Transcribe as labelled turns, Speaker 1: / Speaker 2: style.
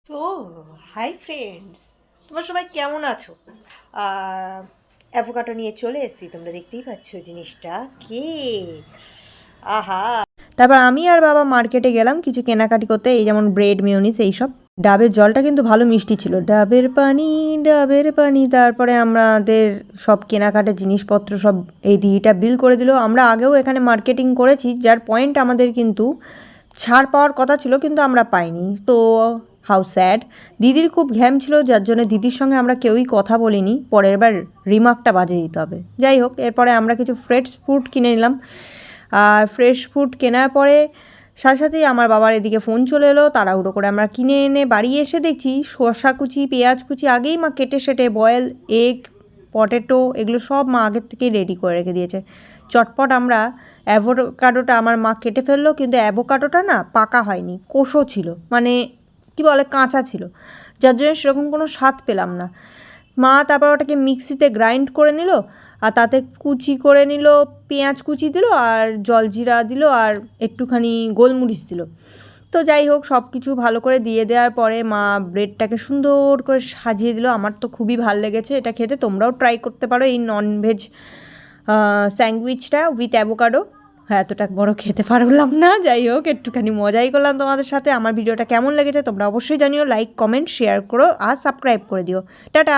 Speaker 1: তো hi friends, তোমরা সবাই কেমন আছো? অ্যাভোকাডো নিয়ে চলে এসেছি, তোমরা দেখতেই পাচ্ছ জিনিসটা কে আহা। তারপর আমি আর বাবা মার্কেটে গেলাম কিছু কেনাকাটি করতে, এই যেমন ব্রেড মেয়োনিজ এইসব। ডাবের জলটা কিন্তু ভালো মিষ্টি ছিল, ডাবের পানি ডাবের পানি। তারপরে আমাদের সব কেনাকাটা জিনিসপত্র সব এই দিদিটা বিল করে দিল। আমরা আগেও এখানে মার্কেটিং করেছি, যার পয়েন্ট আমাদের কিন্তু ছাড় পাওয়ার কথা ছিল কিন্তু আমরা পাইনি। তো হাউ স্যাড। দিদির খুব ঘ্যাম ছিল, যার জন্য দিদির সঙ্গে আমরা কেউই কথা বলিনি। পরের বার রিমার্কটা বাজিয়ে দিতে হবে। যাই হোক, এরপরে আমরা কিছু ফ্রেশ ফ্রুট কিনে নিলাম। আর ফ্রেশ ফ্রুট কেনার পরে সাথে সাথেই আমার বাবার এদিকে ফোন চলে এলো। তাড়াহুড়ো করে আমরা কিনে এনে বাড়ি এসে দেখছি শসা কুচি, পেঁয়াজ কুচি আগেই মা কেটে সেটে, বয়েল এগ, পটেটো এগুলো সব মা আগের থেকেই রেডি করে রেখে দিয়েছে। চটপট আমরা অ্যাভোকাডোটা আমার মা কেটে ফেললো, কিন্তু অ্যাভোকাডোটা না পাকা হয়নি, কোষও ছিল, মানে কি বলে কাঁচা ছিল, যার জন্য সেরকম কোনো স্বাদ পেলাম না। মা তারপর ওটাকে মিক্সিতে গ্রাইন্ড করে নিল, আর তাতে কুচি করে নিল, পেঁয়াজ কুচি দিল, আর জলজিরা দিল, আর একটুখানি গোলমরিচ দিল। তো যাই হোক, সব কিছু ভালো করে দিয়ে দেওয়ার পরে মা ব্রেডটাকে সুন্দর করে সাজিয়ে দিল। আমার তো খুবই ভালো লেগেছে এটা খেতে, তোমরাও ট্রাই করতে পারো এই ননভেজ স্যান্ডউইচটা উইথ অ্যাভোকাডো। হ্যাঁ, এতটা বড় খেতে পারলাম না, যাই হোক একটুখানি মজাই করলাম তোমাদের সাথে। আমার ভিডিওটা কেমন লেগেছে তোমরা অবশ্যই জানিও, লাইক কমেন্ট শেয়ার করো আর সাবস্ক্রাইব করে দিও। টাটা।